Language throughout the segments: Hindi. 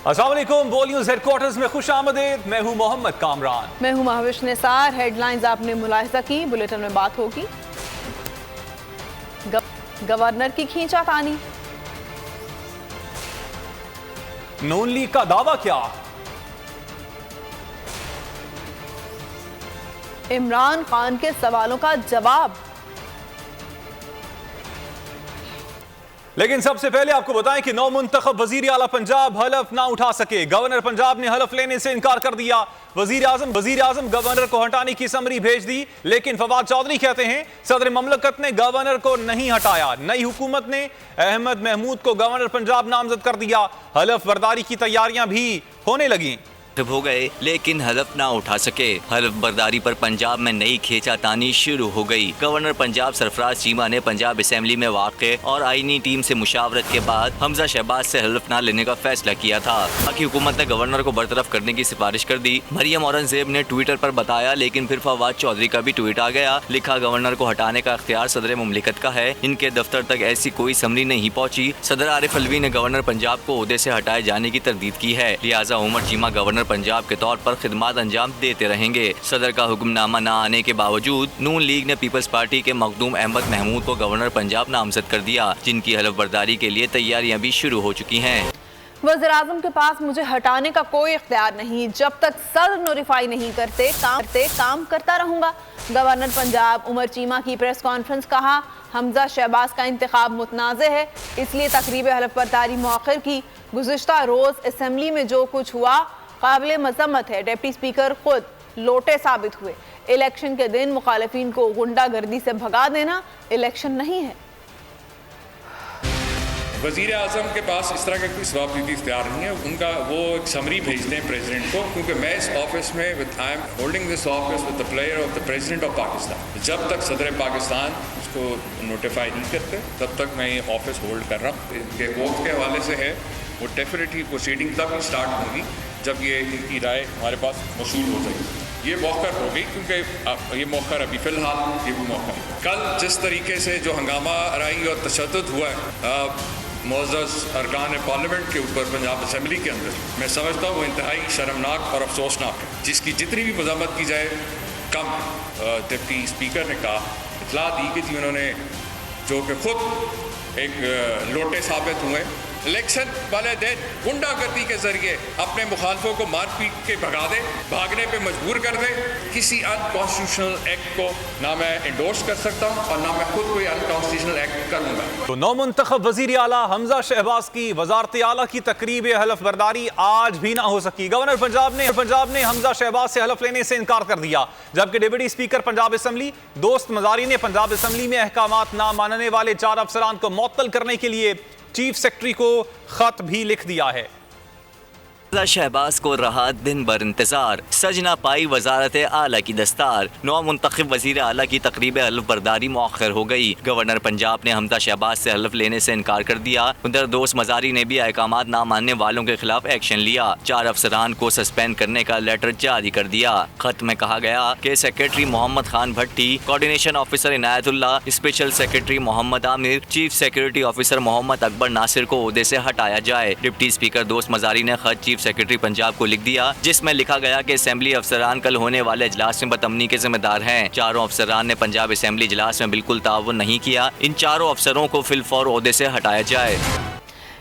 अस्सलाम वालेकुम, बोल न्यूज़ हेडक्वार्टर्स में खुश आमदीद। मैं हूं मोहम्मद कामरान। मैं हूं महाविश निसार। हेडलाइंस आपने मुलाहिजा की, बुलेटिन में बात होगी। गवर्नर की खींचातानी, नून लीग का दावा क्या, इमरान खान के सवालों का जवाब। लेकिन सबसे पहले आपको बताएं कि नौ मुंतखब वजीर आला पंजाब हलफ ना उठा सके। गवर्नर पंजाब ने हलफ लेने से इनकार कर दिया। वजीर आजम गवर्नर को हटाने की समरी भेज दी, लेकिन फवाद चौधरी कहते हैं सदर ममलकत ने गवर्नर को नहीं हटाया। नई हुकूमत ने अहमद महमूद को गवर्नर पंजाब नामजद कर दिया। हलफ बर्दारी की तैयारियां भी होने लगी हो गए, लेकिन हलफ ना उठा सके। हलफ बर्दारी पर पंजाब में नई खींचातानी शुरू हो गई। गवर्नर पंजाब सरफराज चीमा ने पंजाब असेंबली में वाक़े और आईनी टीम से मुशावरत के बाद हमजा शहबाज से हलफ ना लेने का फैसला किया था। बाकी हुकूमत ने गवर्नर को बरतरफ करने की सिफारिश कर दी। मरियम औरंगजेब ने ट्विटर पर बताया, लेकिन फिर फवाद चौधरी का भी ट्वीट आ गया। लिखा, गवर्नर को हटाने का इख्तियार सदर मुमलिकत का है। इनके दफ्तर तक ऐसी कोई समरी नहीं पहुँची। सदर आरिफ अलवी ने गवर्नर पंजाब को ओहदे से हटाए जाने की तरदीद की है, लिहाजा उमर चीमा गवर्नर पंजाब के तौर पर खिदमत अंजाम देते रहेंगे। सदर का हुक्मनामा न आने के बावजूद नून लीग ने पीपल्स पार्टी के मखदूम अहमद महमूद को गवर्नर पंजाब नामजद कर दिया, जिनकी हलफ बर्दारी के लिए तैयारियां भी शुरू हो चुकी हैं। वज़ीर आज़म के पास मुझे हटाने का कोई इख्तियार नहीं। जब तक सदर नोटिफाई नहीं करते काम करता रहूंगा। गवर्नर पंजाब उमर चीमा की प्रेस कॉन्फ्रेंस। कहा, हमजा शहबाज का इंतखाब मुतनाज़े है, इसलिए तकरीब हलफ बर्दारी मौखिर की। गुज़िश्ता रोज़ असम्बली में जो कुछ हुआ काबिल मज़म्मत है। डिप्टी स्पीकर खुद लोटे साबित हुए। इलेक्शन के दिन मुखालिफिन को गुंडागर्दी से भगा देना इलेक्शन नहीं है। वज़ीर आज़म के पास इस तरह का कोई जवाबदेही इख्तियार नहीं है। उनका वो एक समरी भेजते हैं प्रेसिडेंट को, क्योंकि मैं इस ऑफिस में I am holding this office with the player of the president of Pakistan. जब तक सदर पाकिस्तान उसको नोटिफाई नहीं करते तब तक मैं ये ऑफिस होल्ड कर रहा हूँ। इनके वोट के हवाले से है, वो डेफिनेटली प्रोसीडिंग तब ही स्टार्ट होगी जब ये इनकी राय हमारे पास मौसूल हो जाएगी। ये मौखर हो गई, क्योंकि ये मौखर अभी फ़िलहाल ये भी मौखर। कल जिस तरीके से जो हंगामा आराई और तशद्दुद हुआ है मुअज़्ज़ज़ अरकान पार्लियामेंट के ऊपर पंजाब असम्बली के अंदर, मैं समझता हूँ वो इंतहाई शर्मनाक और अफसोसनाक है, जिसकी जितनी भी मज़म्मत की जाए कम। डिप्टी स्पीकर ने कहा, इतला दी कि जी उन्होंने जो कि खुद एक लोटे साबित हुए, इलेक्शन वाले दिन गुंडागर्दी के जरिए अपने मुखालफों को मार पीट के भगा दे, भागने पे मजबूर कर दे। किसी अनकॉन्स्टिट्यूशनल एक्ट को ना मैं इंडोर्स कर सकता हूँ और ना मैं खुद कोई अनकॉन्स्टिट्यूशनल एक्ट करूँगा। तो नौ मुंतखब वजीर आला हमजा शहबाज की वजारत आला की तकरीब हलफ बर्दारी आज भी ना हो सकी। गवर्नर पंजाब ने हमजा शहबाज से हलफ लेने से इनकार कर दिया, जबकि डिप्टी स्पीकर पंजाब असम्बली दोस्त मजारी ने पंजाब असम्बली में अहकामात ना मानने वाले 4 अफसरान को मुअत्तल करने के लिए चीफ सेक्रेटरी को खत भी लिख दिया है। शहबाज को रहा दिन भर इंतजार, सज ना पाई वजारत आला की दस्तार। नौ मुंतखब वजीर आला की तकरीब हलफ बर्दारी मौखर हो गई। गवर्नर पंजाब ने हमजा शहबाज से हलफ लेने से इनकार कर दिया। उधर दोस्त मजारी ने भी अहकामात ना मानने वालों के खिलाफ एक्शन लिया। 4 अफसरान को सस्पेंड करने का लेटर जारी कर दिया। खत में कहा गया कि secretary Mohammad Khan Bhatti, coordination officer Inayatullah, special secretary Mohammad Aamir, chief security officer Mohammad Akbar Nasir को ओहदे से हटाया जाए। डिप्टी स्पीकर दोस्त मजारी ने खत चीफ सेक्रेटरी पंजाब को लिख दिया, जिसमें लिखा गया कि असेंबली अफसरान कल होने वाले इजलास में बदअमनी के जिम्मेदार हैं। 4 अफसरान ने पंजाब असेंबली इजलास में बिल्कुल ताउन नहीं किया। इन 4 अफसरों को फिलफौर ओहदे से हटाया जाए।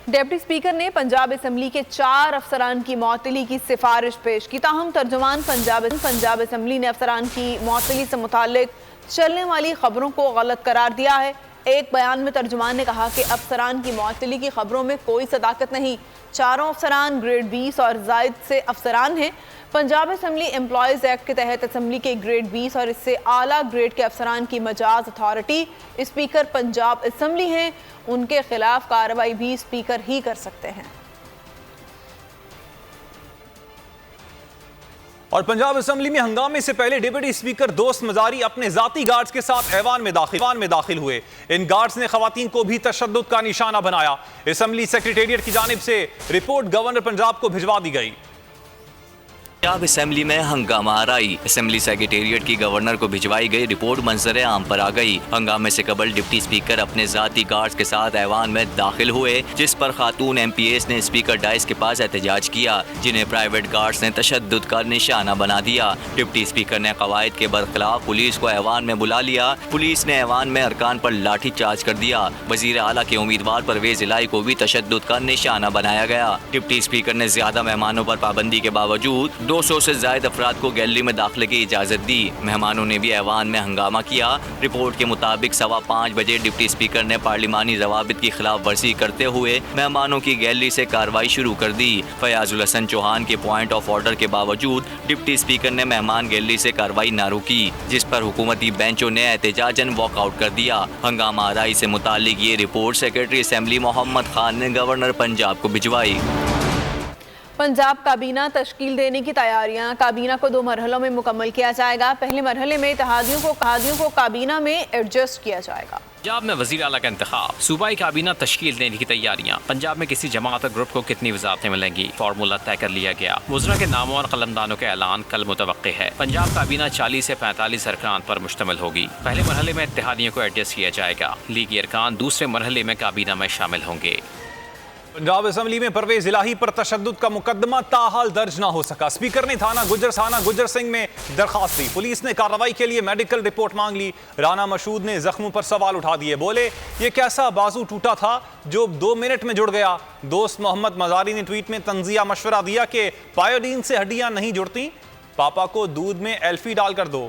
डिप्टी स्पीकर ने पंजाब असम्बली के 4 अफसरान की मुअत्तली की सिफारिश पेश की। ताहम तर्जुमान पंजाब असम्बली ने अफसरान की मुअत्तली से मुताल्लिक चलने वाली खबरों को गलत करार दिया है। एक बयान में तर्जुमान ने कहा कि अफसरान की मुअत्तली की खबरों में कोई सदाकत नहीं। 4 अफसरान ग्रेड 20 और जायद से अफसरान हैं। पंजाब असम्बली एम्प्लॉयज़ एक्ट के तहत असम्बली के ग्रेड 20 और इससे आला ग्रेड के अफसरान की Majaz authority speaker Punjab assembly हैं। उनके खिलाफ कार्रवाई भी स्पीकर ही कर सकते हैं। और पंजाब असम्बली में हंगामे से पहले डिप्टी स्पीकर दोस्त मजारी अपने जाती गार्ड्स के साथ ऐवान में दाखिल हुए। इन गार्ड्स ने खवातीन को भी तशद्दुद का निशाना बनाया। असम्बली सेक्रेटेरिएट की जानिब से रिपोर्ट गवर्नर पंजाब को भिजवा दी गई। पंजाब असेंबली में हंगामा आराई। असेंबली सेक्रेटेरिएट की गवर्नर को भिजवाई गई रिपोर्ट मंजर आम पर आ गई। हंगामे से कबल डिप्टी स्पीकर अपने जाती गार्ड्स के साथ ऐवान में दाखिल हुए, जिस पर खातून MPs ने स्पीकर डाइस के पास एहतजाज किया, जिन्हें प्राइवेट गार्ड्स ने तशद्दुद का निशाना बना दिया। डिप्टी स्पीकर ने कवायद के बरखिलाफ पुलिस को ऐवान में बुला लिया। पुलिस ने ऐवान में अरकान पर लाठी चार्ज कर दिया। वजीर आला के उम्मीदवार परवेज इलाही को भी तशद्दुद का निशाना बनाया गया। डिप्टी स्पीकर ने ज्यादा मेहमानों पर पाबंदी के बावजूद 200 से ज्यादा अफराद को गैलरी में दाखिले की इजाजत दी। मेहमानों ने भी ऐवान में हंगामा किया। रिपोर्ट के मुताबिक 5:15 बजे डिप्टी स्पीकर ने पार्लिमानी जवाबित की खिलाफ वर्जी करते हुए मेहमानों की गैलरी से कार्रवाई शुरू कर दी। फयाजुल हसन चौहान के पॉइंट ऑफ ऑर्डर के बावजूद डिप्टी स्पीकर ने मेहमान गैलरी से कार्रवाई न रोकी, जिस पर हुकूमती बेंचों ने एहतजाजन वॉकआउट कर दिया। हंगामा आराई से मुतालिक ये report secretary assembly Mohammad Khan ने गवर्नर पंजाब को भिजवाई। पंजाब काबीना तश्कील देने की तैयारियां। काबीना को 2 मरहलों में मुकम्मल किया जाएगा। पहले मरहले में इत्तेहादियों को काबीना में एडजस्ट किया जाएगा। पंजाब में वज़ीर आला का इंतखाब, सूबाई काबीना तश्कील देने की तैयारियां। पंजाब में किसी जमात और ग्रुप को कितनी वज़ारतें मिलेंगी, फार्मूला तय कर लिया गया। वज़रा के नामों और कलमदानों का ऐलान कल मुतवक्के है। पंजाब काबीना 40 से 45 अरकान पर मुश्तमिल होगी। पहले मरहले में इत्तेहादियों को एडजस्ट किया जाएगा। लीगी अरकान दूसरे मरहले में काबीना में शामिल होंगे। पंजाब असेंबली में परवेज इलाही पर तशद्दुद का मुकदमा ताहाल दर्ज ना हो सका। स्पीकर ने थाना गुज्जर सिंह में दरखास्त दी। पुलिस ने कार्रवाई के लिए मेडिकल रिपोर्ट मांग ली। राना मशहूद ने जख्मों पर सवाल उठा दिए। बोले, ये कैसा बाजू टूटा था जो 2 मिनट में जुड़ गया। दोस्त मोहम्मद मजारी ने ट्वीट में तंजिया मशवरा दिया कि पायोडीन से हड्डियां नहीं जुड़ती, पापा को दूध में एल्फी डालकर दो।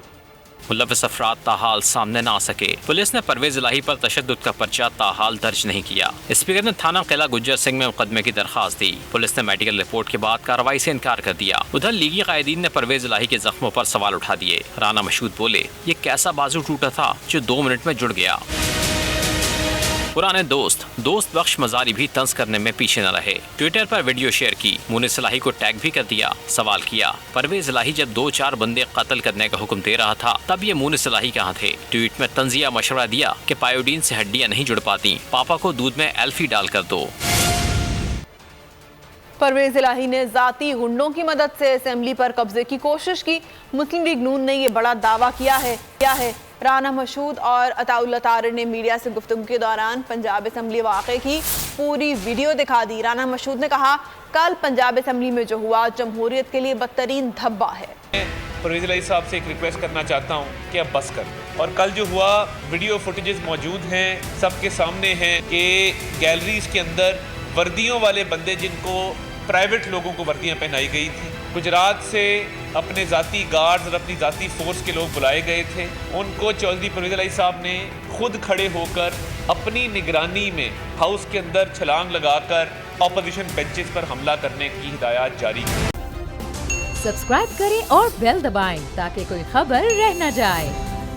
मुलविस अफराद ताहाल सामने न आ सके। पुलिस ने परवेज इलाही पर तशद्दुद का पर्चा ताहाल दर्ज नहीं किया। स्पीकर ने थाना किला गुज्जर सिंह में मुकदमे की दरखास्त दी। पुलिस ने मेडिकल रिपोर्ट के बाद कार्रवाई से इनकार कर दिया। उधर लीगी कायदीन ने परवेज इलाही के जख्मों पर सवाल उठा दिए। राना मशहूद बोले, ये कैसा बाजू टूटा था जो 2 मिनट में जुड़ गया। पुराने दोस्त बख्श मजारी भी तंज करने में पीछे न रहे। ट्विटर पर वीडियो शेयर की, मुनिस इलाही को टैग भी कर दिया। सवाल किया, परवेज इलाही जब 2-4 बंदे कत्ल करने का हुक्म दे रहा था तब ये मुनिस इलाही कहाँ थे। ट्वीट में तंजिया मशवरा दिया कि पायोडीन से हड्डियां नहीं जुड़ पाती, पापा को दूध में एल्फी डाल कर दो। परवेज इलाही ने जाती गुंडों की मदद से असेंबली पर कब्जे की कोशिश की। मुस्लिम लीग नून ने यह बड़ा दावा किया है। राना मशहूद और अताउल्लाह तारिर ने मीडिया से गुफ्तगू के दौरान पंजाब असेंबली वाक़े की पूरी वीडियो दिखा दी। राना मशहूद ने कहा, कल पंजाब असेंबली में जो हुआ जमहूरियत के लिए बदतरीन धब्बा है। परवेज इलाही साहब से एक रिक्वेस्ट करना चाहता हूँ कि आप बस कर दें। और कल जो हुआ वीडियो फुटेजेस मौजूद हैं, सबके सामने हैं कि गैलरीज के अंदर वर्दियों वाले बंदे, जिनको प्राइवेट लोगों को वर्दियाँ पहनाई गई थी, गुजरात से अपने ज़ाती गार्ड्स और अपनी ज़ाती फोर्स के लोग बुलाए गए थे। उनको चौधरी परवेज इलाही साहब ने खुद खड़े होकर अपनी निगरानी में हाउस के अंदर छलांग लगाकर ऑपोजिशन बेंचेस पर हमला करने की हिदायत जारी की। सब्सक्राइब करें और बेल दबाएं ताकि कोई खबर रह न जाए।